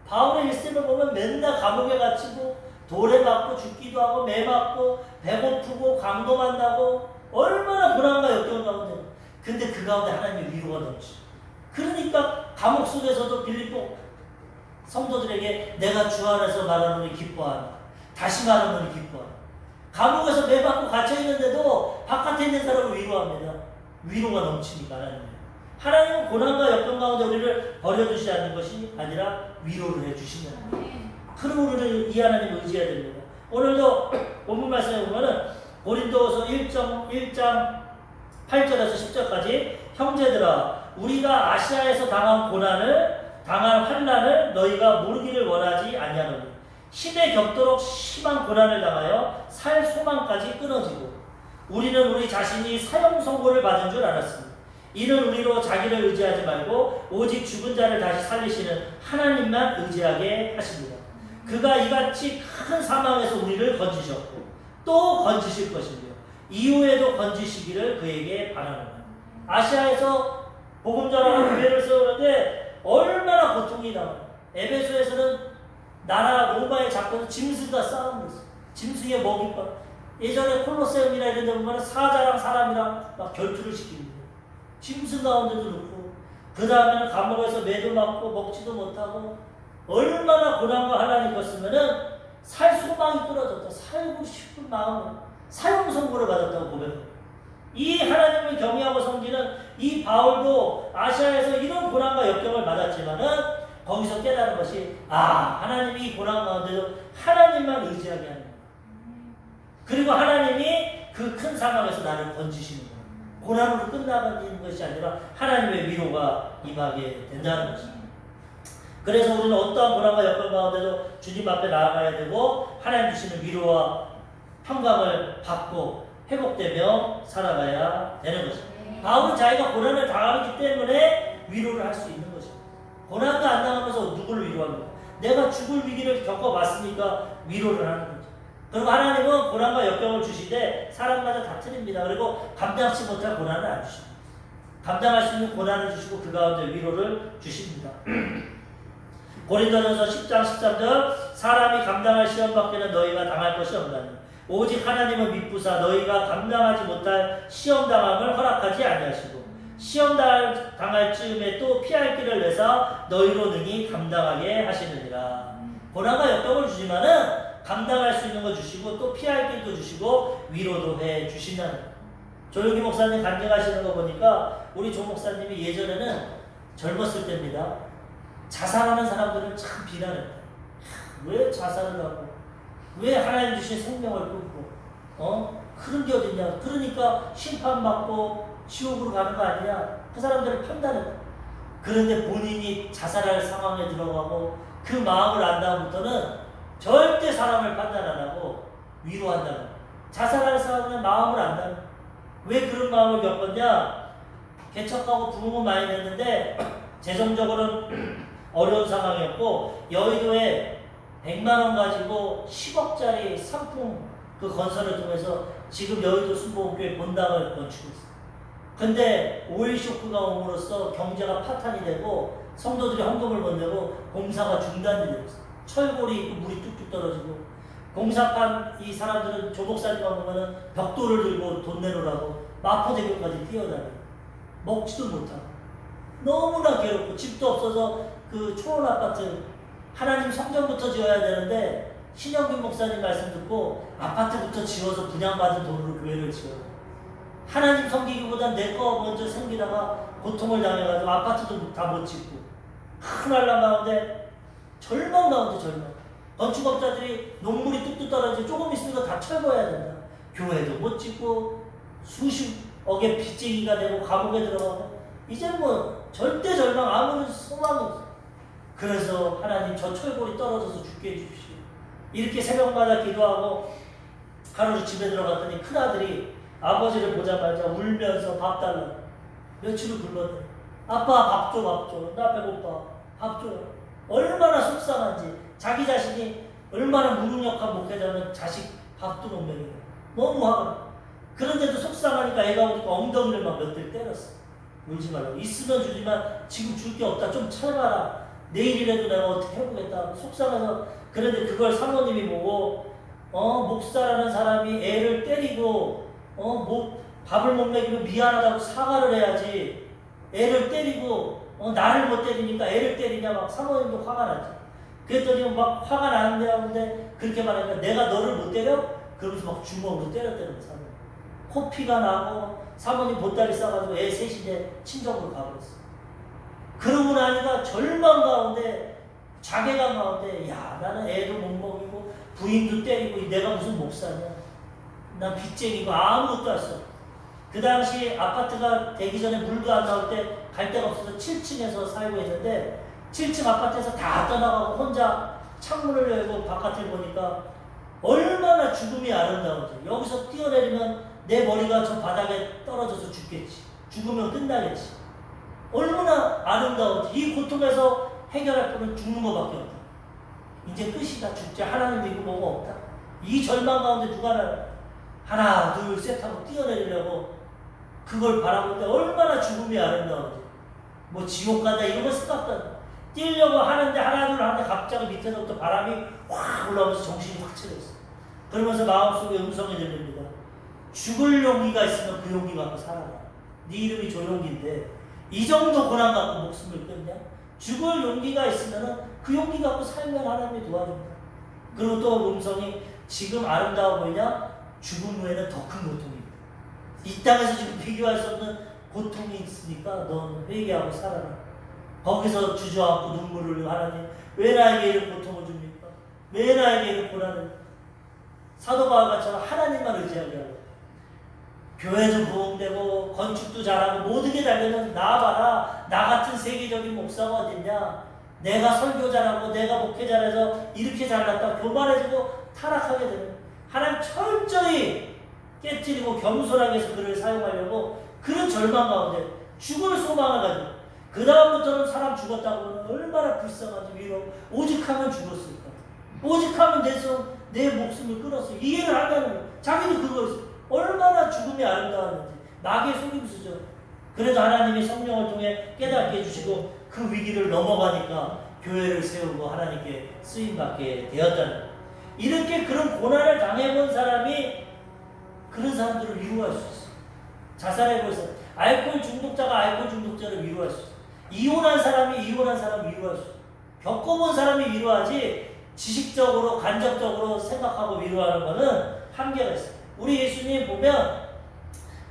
바울의 일생을 보면 맨날 감옥에 갇히고 돌에 맞고 죽기도 하고 매 맞고 배고프고 강도 만나고 얼마나 고난과 역경 가운데 근데 그 가운데 하나님의 위로가 넘치죠. 그러니까 감옥 속에서도 빌립보 성도들에게 내가 주 안에서 말하노니 기뻐하라. 다시 말하노니 기뻐하라. 감옥에서 매 맞고 갇혀있는데도 바깥에 있는 사람을 위로합니다. 위로가 넘치니까 하나님은 고난과 역경 가운데 우리를 버려두지 않는 것이 아니라 위로를 해주신다. 그럼 우리를 이 하나님을 의지해야 됩니다. 오늘도 본문 말씀에 보면은 고린도서 1장 8절에서 10절까지 형제들아 우리가 아시아에서 당한 환난을 너희가 모르기를 원하지 아니하노니 힘에 겹도록 심한 고난을 당하여 살 소망까지 끊어지고 우리는 우리 자신이 사형 선고를 받은 줄 알았습니다. 이는 우리로 자기를 의지하지 말고 오직 죽은 자를 다시 살리시는 하나님만 의지하게 하십니다. 그가 이같이 큰 사망에서 우리를 건지셨고 또 건지실 것이며 이후에도 건지시기를 그에게 바라노라. 아시아에서 복음 전하는 교회를 세우는데 얼마나 고통이 나와요. 에베소에서는 나라 로마의 잡고서 짐승과 싸움을 했어요. 짐승의 먹이밥. 예전에 콜로세움이나 이런 데 보면 사자랑 사람이랑 막 결투를 시킵니다. 짐승 가운데도 놓고 그 다음에는 감옥에서 매도 맞고 먹지도 못하고 얼마나 고난과 환난이 있었으면은 살 소망이 끊어졌다. 살고 싶은 마음을 사형 선고를 받았다고 고백합니다. 이 하나님을 경외하고 섬기는 이 바울도 아시아에서 이런 고난과 역경을 받았지만은 거기서 깨달은 것이 하나님이 이 고난 가운데도 하나님만 의지하게 하는 거예요. 그리고 하나님이 그 큰 상황에서 나를 건지시는 거예요. 고난으로 끝나가는 것이 아니라 하나님의 위로가 임하게 된다는 것입니다. 그래서 우리는 어떠한 고난과 역경 가운데도 주님 앞에 나아가야 되고 하나님 주시는 위로와 평강을 받고 회복되며 살아가야 되는 것입니다. 바울은 자기가 고난을 당하기 때문에 위로를 할 수 있는 것입니다. 고난도 안 당하면서 누구를 위로합니까? 내가 죽을 위기를 겪어봤으니까 위로를 하는 거죠. 그리고 하나님은 고난과 역경을 주시되 사람마다 다 틀립니다. 그리고 감당치 못할 고난을 안 주십니다. 감당할 수 있는 고난을 주시고 그 가운데 위로를 주십니다. 고린도전서 10장 13절 사람이 감당할 시험 밖에는 너희가 당할 것이 없나니 오직 하나님은 미쁘사 너희가 감당하지 못할 시험 당함을 허락하지 아니하시고 시험 당할 즈음에 또 피할 길을 내사 너희로 능히 감당하게 하시느니라. 고난과 역경을 주지만은 감당할 수 있는 거 주시고 또 피할 길도 주시고 위로도 해 주신다는 거예요. 조용기 목사님 간증하시는 거 보니까 우리 조 목사님이 예전에는 젊었을 때입니다. 자살하는 사람들을 참 비난했다. 왜 자살을 하고 왜 하나님 주신 생명을 끊고 그런 게 어딨냐. 그러니까 심판받고 지옥으로 가는 거 아니냐. 그 사람들을 판단했다. 그런데 본인이 자살할 상황에 들어가고 그 마음을 안 다음부터는 절대 사람을 판단 안 하고 위로한다는 거야. 자살할 사람의 마음을 안다는 거야. 왜 그런 마음을 겪었냐. 개척하고 부흥은 많이 됐는데 재정적으로는 어려운 상황이었고 여의도에 100만 원 가지고 10억짜리 상품 그 건설을 통해서 지금 여의도 순복음교회 본당을 건축고 있어요. 근데 오일 쇼크가 옴으로써 경제가 파탄이 되고 성도들이 헌금을 못 내고 공사가 중단이 되고 있어요. 철골이 있고 물이 뚝뚝 떨어지고 공사판 이 사람들은 조목사님만 보면은 벽돌을 들고 돈 내놓으라고 마포대교까지 뛰어다니고 먹지도 못하고 너무나 괴롭고 집도 없어서 그 초원 아파트 하나님 성전부터 지어야 되는데 신영균 목사님 말씀 듣고 아파트부터 지어서 분양받은 돈으로 교회를 지어요. 하나님 섬기기보다 내 거 먼저 생기다가 고통을 당해가지고 아파트도 다 못 짓고 큰 한란 가운데 절망 가운데 절망. 건축업자들이 녹물이 뚝뚝 떨어지고 조금 있으면 다 철거해야 된다. 교회도 못 짓고 수십억의 빚쟁이가 되고 감옥에 들어가고 이제 뭐 절대 절망 아무런 소망이 없어. 그래서 하나님 저 철골이 떨어져서 죽게 해주십시오. 이렇게 새벽마다 기도하고 하루 집에 들어갔더니 큰아들이 아버지를 보자마자 울면서 밥 달라. 며칠을 굶었네. 아빠 밥 줘, 밥 줘. 나 배고파. 밥 줘. 얼마나 속상한지. 자기 자신이 얼마나 무능력한 목회자는 자식 밥도 못 먹이고 너무 화가 나. 그런데도 속상하니까 애가 오니까 엉덩이를 막 몇 대 때렸어. 울지 말라고. 있으면 주지만 지금 줄 게 없다. 좀 참아라. 내일이라도 내가 어떻게 해보겠다. 속상해서. 그런데 그걸 사모님이 보고 목사라는 사람이 애를 때리고 밥을 못 먹이면 미안하다고 사과를 해야지. 애를 때리고 나를 못 때리니까 애를 때리냐. 막 사모님도 화가 나지. 그랬더니 막 화가 나는데 하는데 그렇게 말하니까 내가 너를 못 때려? 그러면서 막 주먹으로 때렸다는 거야. 사모님. 코피가 나고 사모님 보따리 싸가지고 애 셋인데 친정으로 가버렸어. 그러고 나니까 절망 가운데 자괴감 가운데 야 나는 애도 못 먹이고 부인도 때리고 내가 무슨 목사냐. 난 빚쟁이고 아무것도 할 수 없어. 그 당시 아파트가 되기 전에 물도 안 나올 때 갈 데가 없어서 7층에서 살고 있는데 7층 아파트에서 다 떠나가고 혼자 창문을 열고 바깥을 보니까 얼마나 죽음이 아름다운지. 여기서 뛰어내리면 내 머리가 저 바닥에 떨어져서 죽겠지. 죽으면 끝나겠지. 얼마나 아름다운지. 이 고통에서 해결할 거는 죽는 것밖에 없다. 이제 끝이다. 죽지. 하나님 믿고 뭐가 없다. 이 절망 가운데 누가 하나 둘 셋 하고 뛰어내리려고 그걸 바라볼 때 얼마나 죽음이 아름다운지. 뭐 지옥 간다 이런 거 생각도 안 해. 뛰려고 하는데 하나 둘 하는데 갑자기 밑에서부터 바람이 확 올라오면서 정신이 확 차렸어. 그러면서 마음속에 음성이 들립니다. 죽을 용기가 있으면 그 용기 갖고 살아라. 네 이름이 조용기인데 이 정도 고난 갖고 목숨을 끊냐? 죽을 용기가 있으면 그 용기 갖고 살면 하나님이 도와준다. 그리고 또 음성이 지금 아름다워 보이냐? 죽음 후에는 더 큰 고통이 있다. 이 땅에서 지금 비교할 수 없는 고통이 있으니까 넌 회개하고 살아라. 거기서 주저앉고 눈물을 흘리고 하나님 왜 나에게 이런 고통을 줍니까? 왜 나에게 이런 고난을? 사도 바울처럼 하나님만 의지하게 하고 교회도 부흥되고 건축도 잘하고 모든 게 잘 되면 나와봐라. 나 같은 세계적인 목사가 어딨냐. 내가 설교 잘하고 내가 목회 잘해서 이렇게 잘났다 교만해지고 타락하게 되는 하나님 철저히 깨뜨리고 겸손하게 해서 그를 사용하려고 그런 절망 가운데 죽을 소망을 가지고 그 다음부터는 사람 죽었다고 하면 얼마나 불쌍한지 위로 오직 하면 죽었을까. 오직 하면 내 목숨을 끊었어. 이해를 한다는 거야. 자기도 그거 얼마나 죽음이 아름다웠는지. 낙의 속임수죠. 그래도 하나님이 성령을 통해 깨닫게 해주시고 그 위기를 넘어가니까 교회를 세우고 하나님께 쓰임받게 되었다는 거야. 이렇게 그런 고난을 당해본 사람이 그런 사람들을 위로할 수 있어. 자살해볼 사람. 알코올 중독자가 알코올 중독자를 위로할 수 있어. 이혼한 사람이 이혼한 사람을 위로할 수 있어. 겪어본 사람이 위로하지 지식적으로 간접적으로 생각하고 위로하는 것은 한계가 있어요. 우리 예수님 보면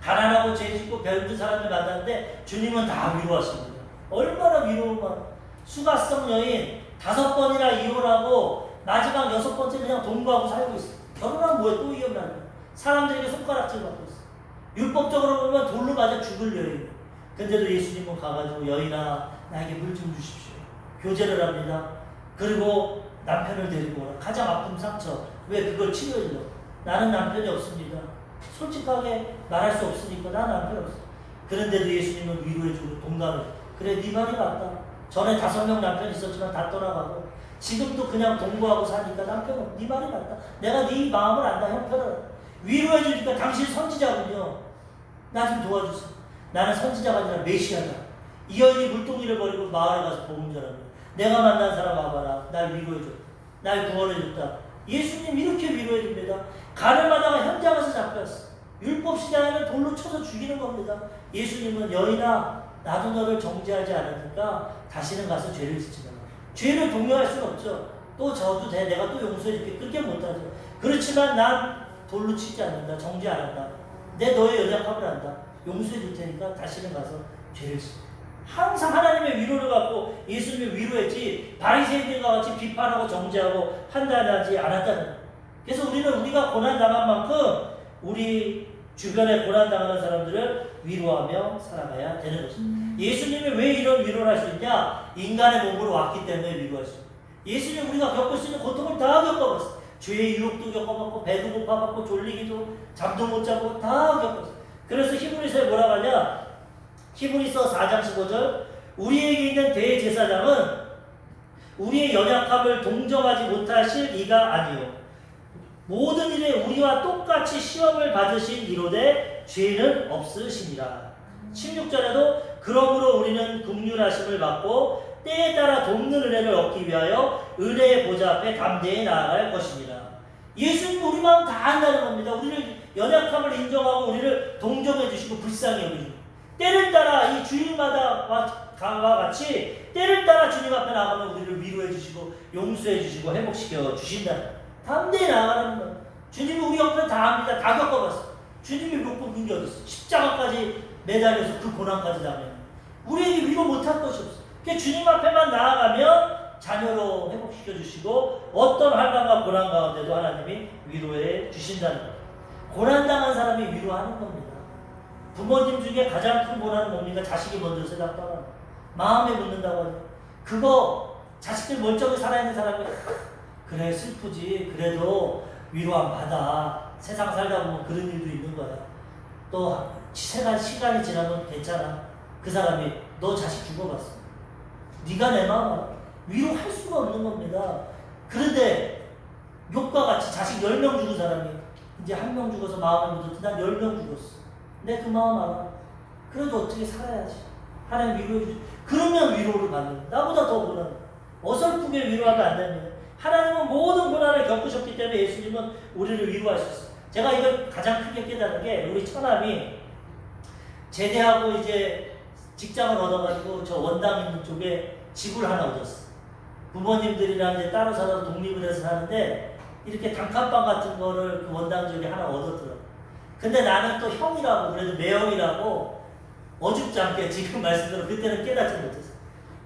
가난하고 죄짓고 병든 사람을 만났는데 주님은 다 위로하십니다. 얼마나 위로만. 수가성 여인 5번이나 이혼하고 마지막 6번째 그냥 동거하고 살고 있어. 결혼하면 뭐해? 또 이혼을 하는 거야. 사람들에게 손가락질 받고 있어. 율법적으로 보면 돌로 맞아 죽을 여인. 근데도 예수님은 가가지고 여인아 나에게 물 좀 주십시오. 교제를 합니다. 그리고 남편을 데리고 오라. 가장 아픈 상처. 왜 그걸 치료해줘? 나는 남편이 없습니다. 솔직하게 말할 수 없으니까 나 남편 없어. 그런데도 예수님은 위로해주고 동감을. 그래 네 말이 맞다. 전에 5명 남편 있었지만 다 떠나가고 지금도 그냥 동거하고 사니까 남편 없. 네 말이 맞다. 내가 네 마음을 안다. 형편을 위로해주니까 당신 선지자군요. 나 좀 도와주세요. 나는 선지자가 아니라 메시아다. 이 여인이 물동이를 버리고 마을에 가서 복음 전합니다. 내가 만난 사람 와봐라. 날 위로해줬다. 날 구원해줬다. 예수님 이렇게 위로해줍니다. 가늠하다가 현장에서 잡혔어. 율법 시대에는 돌로 쳐서 죽이는 겁니다. 예수님은 여인아 나도 너를 정죄하지 않으니까 다시는 가서 죄를 짓지 마라. 죄를 동요할 수는 없죠. 또 져도 돼. 내가 또 용서해줄게. 그렇게 못하죠. 그렇지만 난 돌로 치지 않는다. 정죄 안 한다. 내 너의 연약함을 안다. 용서해줄 테니까 다시는 가서 죄를 짓지. 항상 하나님의 위로를 갖고 예수님을 위로했지 바리새인들과 같이 비판하고 정죄하고 판단하지 않았다는 거예요. 그래서 우리가 고난당한 만큼 우리 주변에 고난당하는 사람들을 위로하며 살아가야 되는 것입니다. 예수님이 왜 이런 위로를 할 수 있냐? 인간의 몸으로 왔기 때문에 위로할 수 있어요. 예수님 우리가 겪을 수 있는 고통을 다 겪어봤어요. 죄의 유혹도 겪어봤고 배도 고파봤고 졸리기도 잠도 못 자고 다 겪었어요. 그래서 히브리서에 뭐라고 하냐? 히브리서 4장 15절 우리에게 있는 대제사장은 우리의 연약함을 동정하지 못하실 이가 아니요 모든 일에 우리와 똑같이 시험을 받으신 이로되 죄는 없으시니라. 16절에도 그러므로 우리는 긍휼하심을 받고 때에 따라 돕는 은혜를 얻기 위하여 은혜의 보좌 앞에 담대히 나아갈 것입니다. 예수님 우리 마음 다 안다는 겁니다. 우리를 연약함을 인정하고 우리를 동정해 주시고 불쌍히 여기시고 때를 따라 이 주일마다 같이 때를 따라 주님 앞에 나가면 우리를 위로해 주시고 용서해 주시고 회복시켜 주신다. 담대히 나아가는 거예요. 주님이 우리 옆에 다 합니다. 다 겪어봤어. 주님이 못 뽑은 게 어딨어. 십자가까지 매달려서 그 고난까지 당하면 우리에게 위로 못할 것이 없어. 그러니까 주님 앞에만 나아가면 자녀로 회복시켜 주시고 어떤 환난과 고난 가운데도 하나님이 위로해 주신다는 거예요. 고난당한 사람이 위로하는 겁니다. 부모님 중에 가장 큰 고난은 뭡니까? 자식이 먼저 세상떠나 마음에 묻는다고 하죠. 그거 자식들 멀쩡히 살아있는 사람이 그래 슬프지 그래도 위로함 받아. 세상 살다 보면 그런 일도 있는 거야. 또 시간이 지나면 괜찮아. 그 사람이 너 자식 죽어봤어. 네가 내 마음 알아. 위로할 수가 없는 겁니다. 그런데 욕과 같이 자식 10명 죽은 사람이 이제 1명 죽어서 마음을 묻었지. 난 10명 죽었어. 내 그 마음 알아. 그래도 어떻게 살아야지. 하나님 위로해 주지. 그러면 위로를 받는 거야. 나보다 더 고난. 어설프게 위로하면 안 됩니다. 하나님은 모든 고난을 겪으셨기 때문에 예수님은 우리를 위로할 수 있어요. 제가 이걸 가장 크게 깨달은 게 우리 처남이 제대하고 이제 직장을 얻어가지고 저 원당 있는 쪽에 집을 하나 얻었어. 부모님들이랑 이제 따로 살아서 독립을 해서 사는데 이렇게 단칸방 같은 거를 그 원당 지역에 하나 얻었더라고. 근데 나는 또 형이라고 그래도 매형이라고 어줍지 않게 지금 말씀대로 그때는 깨닫지 못했어.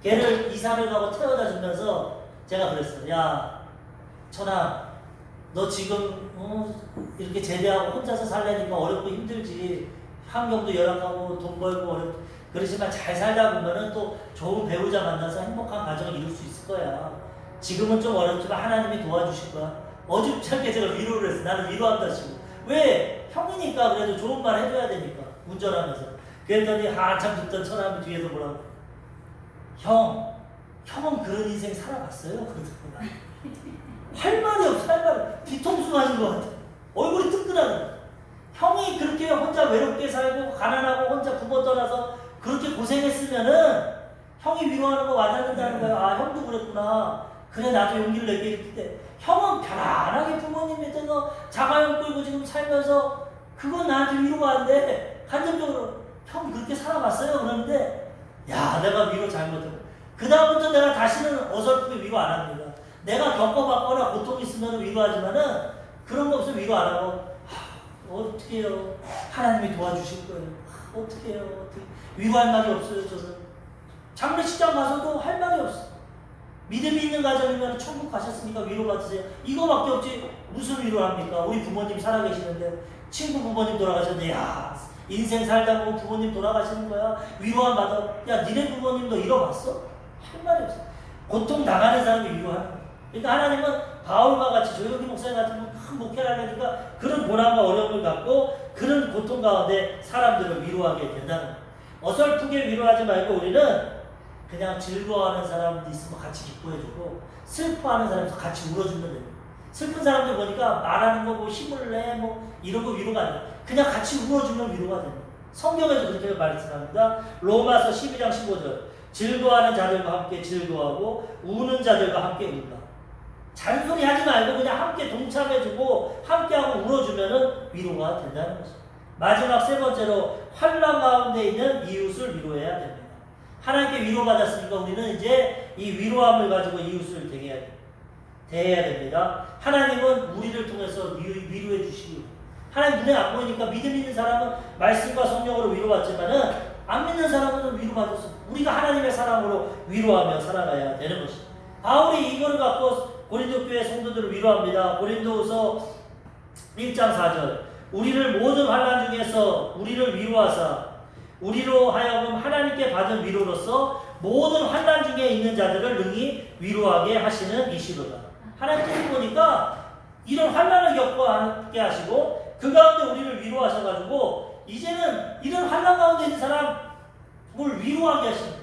걔를 이사를 가고 태워다 주면서 제가 그랬어. 야 천아 너 지금 이렇게 제대하고 혼자서 살려니까 어렵고 힘들지. 환경도 열악하고 돈 벌고 어렵고 그러지만 잘 살다 보면은 또 좋은 배우자 만나서 행복한 가정을 이룰 수 있을 거야. 지금은 좀 어렵지만 하나님이 도와주실 거야. 어줍지 않게 제가 위로를 했어. 나는 위로한다 지금. 왜? 형이니까 그래도 좋은 말 해줘야 되니까 운전하면서. 그랬더니 한참 듣던 천함이 뒤에서 뭐라고 형은 그런 인생 살아봤어요. 그러더구나. 할 말이 없어. 할 말이 뒤통수 맞은 것 같아. 얼굴이 뜨끈하네. 형이 그렇게 혼자 외롭게 살고 가난하고 혼자 부모 떠나서 그렇게 고생했으면은 형이 위로하는 거 와닿는다는 거야. 아 형도 그랬구나. 그래 나도 용기를 내게 이럴 때 형은 편안하게 부모님 밑에서 자가용 끌고 지금 살면서 그건 나한테 위로가 안 돼. 간접적으로 형 그렇게 살아봤어요. 그러는데 야 내가 위로 잘못했고 그 다음부터 내가 다시는 어설프게 위로 안 합니다. 내가 겪어봤거나 고통이 있으면 위로하지만은 그런 거 없으면 위로 안 하고 어떻게 해요? 하나님이 도와주실 거예요. 어떻게 해요? 어떻게 위로할 말이 없어요. 저는 장례식장 가서도 할 말이 없어. 믿음이 있는 가정이면 천국 가셨으니까 위로받으세요. 이거밖에 없지. 무슨 위로를 합니까? 우리 부모님 살아계시는데 친구 부모님 돌아가셨는데 야 인생 살다 보면 부모님 돌아가시는 거야. 위로만 받아. 야 니네 부모님도 잃어봤어? 할 말이 없어. 고통 당하는 사람이 위로하는 거야. 그러니까 하나님은 바울과 같이 조용히 목사님 같은 큰 목회를 하려니까 그런 고난과 어려움을 갖고 그런 고통 가운데 사람들을 위로하게 된다는 거야. 어설프게 위로하지 말고 우리는 그냥 즐거워하는 사람도 있으면 같이 기뻐해주고 슬퍼하는 사람도 같이 울어주면 됩니다. 슬픈 사람들 보니까 말하는 거 뭐 힘을 내 뭐 이런 거 위로가 아니라 그냥 같이 울어주면 위로가 됩니다. 성경에도 그렇게 말씀합니다. 로마서 12장 15절 즐거워하는 자들과 함께 즐거워하고 우는 자들과 함께 운다. 잔소리 하지 말고 그냥 함께 동참해주고 함께하고 울어주면 위로가 된다는 것입니다. 마지막 세 번째로 환난 가운데 있는 이웃을 위로해야 됩니다. 하나님께 위로받았으니까 우리는 이제 이 위로함을 가지고 이웃을 대해야 됩니다. 하나님은 우리를 통해서 위로해 주시고 하나님 눈에 안 보이니까 믿음 있는 사람은 말씀과 성령으로 위로받지만은 안 믿는 사람은 위로받았어. 우리가 하나님의 사랑으로 위로하며 살아가야 되는 것입니다. 바울이 이거를 갖고 고린도 교회 성도들을 위로합니다. 고린도후서 1장 4절 우리를 모든 환난 중에서 우리를 위로하사 우리로 하여금 하나님께 받은 위로로서 모든 환난 중에 있는 자들을 능히 위로하게 하시는 이시로다. 하나님 뜻을 보니까 이런 환난을 겪고 함께 하시고 그 가운데 우리를 위로하셔가지고 이제는 이런 환난 가운데 있는 사람을 위로하게 하시는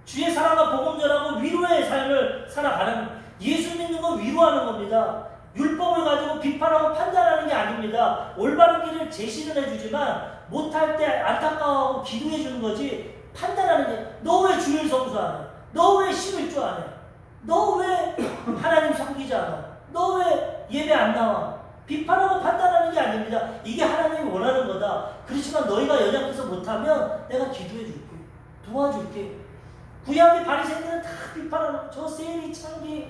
주의 사랑과 복음 전하고 위로의 삶을 살아가는 예수 믿는 건 위로하는 겁니다. 율법을 가지고 비판하고 판단하는 게 아닙니다. 올바른 길을 제시는 해주지만 못할 때 안타까워하고 기도해 주는 거지 판단하는 게 너 왜 주일 성수 안 해? 너 왜 11조 안 해? 너 왜 하나님 섬기지 않아? 너 왜 예배 안 나와? 비판하고 판단하는 게 아닙니다. 이게 하나님이 원하는 거다. 그렇지만 너희가 연약해서 못하면 내가 기도해 줄게. 도와줄게. 구약의 바리새인들은 다 비판하는 저 세리 창기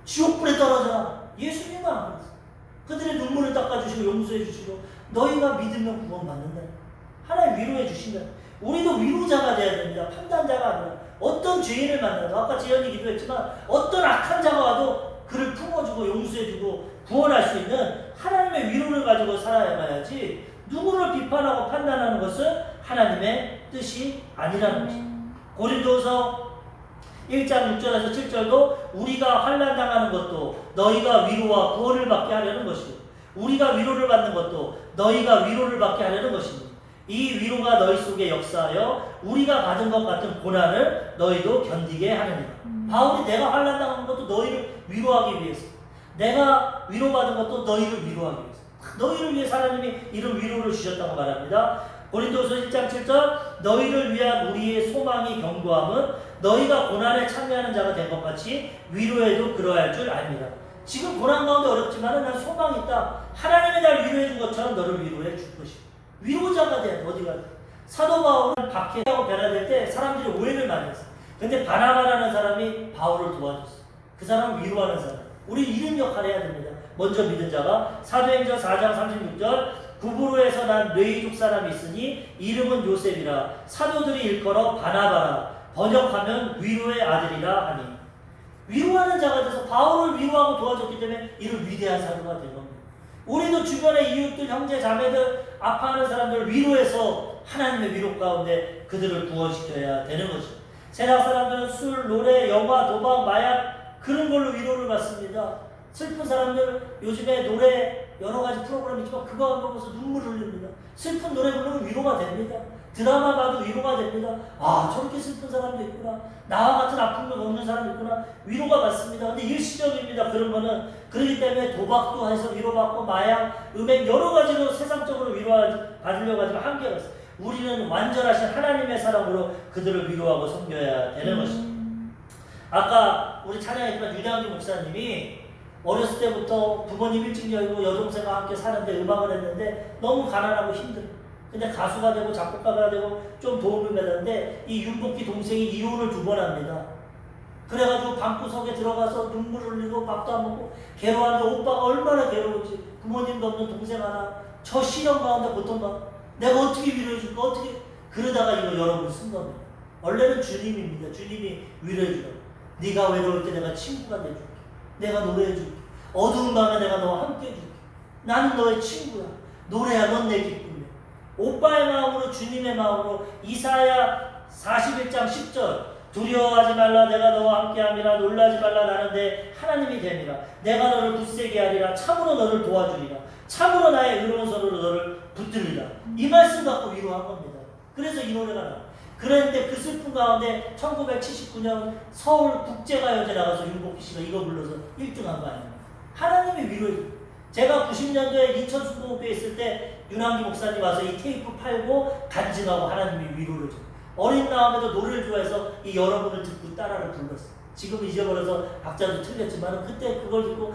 지옥불에 떨어져. 예수님은 안 그랬어. 그들의 눈물을 닦아주시고 용서해 주시고 너희가 믿으면 구원받는다. 하나님 위로해 주신다. 우리도 위로자가 돼야 됩니다. 판단자가 아니라 어떤 죄인을 만나도 아까 재현이 기도했지만 어떤 악한 자가 와도 그를 품어주고 용서해주고 구원할 수 있는 하나님의 위로를 가지고 살아야지 누구를 비판하고 판단하는 것은 하나님의 뜻이 아니라는 것입니다. 고린도서 1장 6절에서 7절도 우리가 환난당하는 것도 너희가 위로와 구원을 받게 하려는 것이고 우리가 위로를 받는 것도 너희가 위로를 받게 하려는 것입니다. 이 위로가 너희 속에 역사하여 우리가 받은 것 같은 고난을 너희도 견디게 하느니라. 바울이 내가 환난당하는 것도 너희를 위로하기 위해서 내가 위로받은 것도 너희를 위로하기 위해서 너희를 위해 하나님이 이런 위로를 주셨다고 말합니다. 고린도서 1장 7절 너희를 위한 우리의 소망이 견고함은 너희가 고난에 참여하는 자가 된 것 같이 위로해도 그러할 줄 압니다. 지금 고난 가운데 어렵지만 난 소망이 있다. 하나님이 날 위로해 준 것처럼 너를 위로해 줄 것이고 위로자가 돼. 어디가 사도 바울은 박해하고 변화될 때 사람들이 오해를 많이 했어. 근데 바나바라는 사람이 바울을 도와줬어. 그 사람을 위로하는 사람. 우리 이런 역할을 해야 됩니다. 먼저 믿은 자가 사도행전 4장 36절 구브로에서 난 뇌이족 사람이 있으니 이름은 요셉이라 사도들이 일컬어 바나바라 번역하면 위로의 아들이라 하니 위로하는 자가 돼서 바울을 위로하고 도와줬기 때문에 이런 위대한 사도가 된 겁니다. 우리도 주변의 이웃들, 형제, 자매들, 아파하는 사람들을 위로해서 하나님의 위로 가운데 그들을 구원시켜야 되는 거죠. 세상 사람들은 술, 노래, 영화, 도박, 마약 그런 걸로 위로를 받습니다. 슬픈 사람들 요즘에 노래 여러 가지 프로그램이 있지만 그거 보면서 눈물을 흘립니다. 슬픈 노래 부르면 위로가 됩니다. 드라마 봐도 위로가 됩니다. 아 저렇게 슬픈 사람도 있구나. 나와 같은 아픔을 겪는 사람이 있구나. 위로가 받습니다. 근데 일시적입니다. 그런 거는. 그렇기 때문에 도박도 해서 위로받고 마약, 음행 여러 가지로 세상적으로 위로받으려고 하지만 한계가 있어요. 우리는 완전하신 하나님의 사랑으로 그들을 위로하고 섬겨야 되는 것입니다. 아까 우리 찬양했지만 윤양기 목사님이 어렸을 때부터 부모님 일찍 열고 여동생과 함께 사는데 음악을 했는데 너무 가난하고 힘들어. 근데 가수가 되고 작곡가가 되고 좀 도움을 받았는데 이 윤복기 동생이 이혼을 2번 합니다. 그래가지고 방구석에 들어가서 눈물 흘리고 밥도 안 먹고 괴로워하는데 오빠가 얼마나 괴로운지 부모님도 없는 동생 하나 저 시련 가운데 고통받아 내가 어떻게 위로해줄까 어떻게 그러다가 이거 여러분 쓴 겁니다. 원래는 주님입니다. 주님이 위로해주라. 네가 외로울 때 내가 친구가 돼줄게. 내가 노래해줄게. 어두운 밤에 내가 너와 함께 해줄게. 나는 너의 친구야. 노래야, 넌 내 기쁨이야. 오빠의 마음으로, 주님의 마음으로. 이사야 41장 10절. 두려워하지 말라. 내가 너와 함께함이라. 놀라지 말라. 나는 내 하나님이 됨이라. 내가 너를 굳세게 하리라. 참으로 너를 도와주리라. 참으로 나의 의로운 손으로 너를 붙들리라. 이 말씀 갖고 위로한 겁니다. 그래서 이 노래가 나. 그런데 그 슬픔 가운데 1979년 서울 국제가요제 나가서 윤복희 씨가 이거 불러서 1등한 거 아닙니까? 하나님이 위로해. 제가 90년도에 인천 순복음교회 있을 때 윤한기 목사님 와서 이 테이프 팔고 간증하고 하나님이 위로를 줘. 어린 마음에도 노래를 좋아해서 이 여러분을 듣고 따라를 불렀어요. 지금 잊어버려서 박자도 틀렸지만 그때 그걸 듣고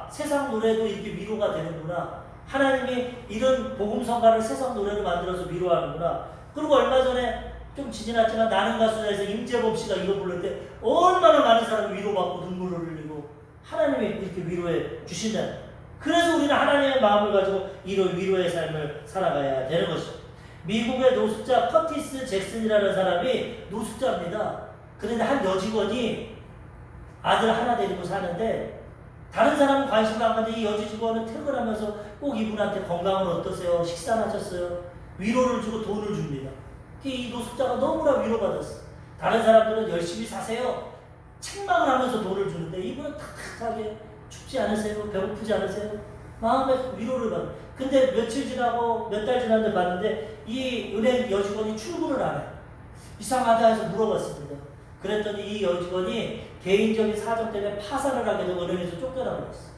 세상 노래도 이렇게 위로가 되는구나. 하나님이 이런 복음성가를 세상 노래로 만들어서 위로하는구나. 그리고 얼마 전에 좀 지지났지만 나는 가수다에서 임재범 씨가 이거 부를 때 얼마나 많은 사람이 위로받고 눈물을 흘리고 하나님이 이렇게 위로해 주신다. 그래서 우리는 하나님의 마음을 가지고 위로의 삶을 살아가야 되는 것이죠. 미국의 노숙자 커티스 잭슨이라는 사람이 노숙자입니다. 그런데 한 여직원이 아들 하나 데리고 사는데 다른 사람은 관심도 안 가는데 이 여직원은 퇴근하면서 꼭 이분한테 건강은 어떠세요? 식사는 하셨어요? 위로를 주고 돈을 줍니다. 이 노숙자가 너무나 위로받았어. 다른 사람들은 열심히 사세요. 책망을 하면서 돈을 주는데 이분은 탁탁하게 춥지 않으세요? 배고프지 않으세요? 마음에 위로를 받아요. 근데 며칠 지나고 몇 달 지났는데 봤는데 이 은행 여직원이 출근을 안 해요. 이상하다 해서 물어봤습니다. 그랬더니 이 여직원이 개인적인 사정 때문에 파산을 하게 되고 은행에서 쫓겨나 버렸어.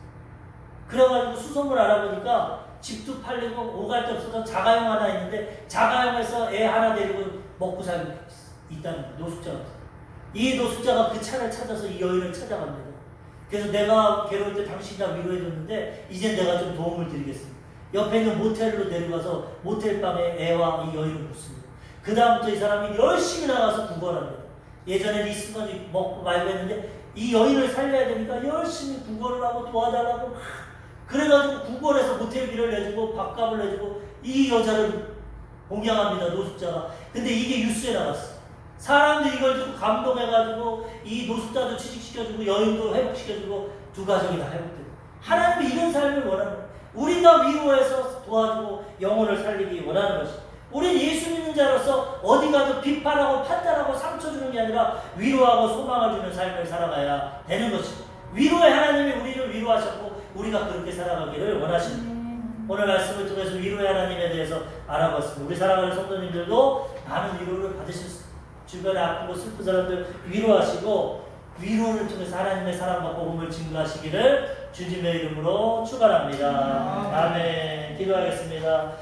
그래가지고 수송을 알아보니까 집도 팔리고 오갈 데 없어서 자가용 하나 있는데 자가용에서 애 하나 데리고 먹고 살고 있다는 노숙자가. 이 노숙자가 그 차를 찾아서 이 여인을 찾아갑니다. 그래서 내가 괴로울 때 당신이나 위로해줬는데 이제 내가 좀 도움을 드리겠습니다. 옆에 있는 모텔로 내려가서 모텔방에 애와 이 여인을 묻습니다. 그 다음부터 이 사람이 열심히 나가서 구걸합니다. 예전에 리스건이 먹고 말고 했는데 이 여인을 살려야 되니까 열심히 구걸을 하고 도와달라고 그래가지고 구걸해서 모텔비를 내주고 밥값을 내주고 이 여자를 봉양합니다. 노숙자가. 근데 이게 뉴스에 나갔어. 사람들이 이걸 듣고 감동해가지고 이 노숙자도 취직시켜주고 여인도 회복시켜주고 두 가족이 다 회복되고. 하나님이 이런 삶을 원하는 거예요. 우리가 위로해서 도와주고 영혼을 살리기 원하는 것이죠. 우린 예수 믿는 자로서 어디 가도 비판하고 판단하고 상처 주는 게 아니라 위로하고 소망을 주는 삶을 살아가야 되는 것이죠. 위로의 하나님이 우리를 위로하셨고 우리가 그렇게 살아가기를 원하십니다. 오늘 말씀을 통해서 위로의 하나님에 대해서 알아봤습니다. 우리 사랑하는 성도님들도 많은 위로를 받으셨습니다. 주변에 아프고 슬픈 사람들 위로하시고 위로를 통해서 하나님의 사랑과 복음을 증거하시기를 주님의 이름으로 축원합니다. 아멘. 기도하겠습니다.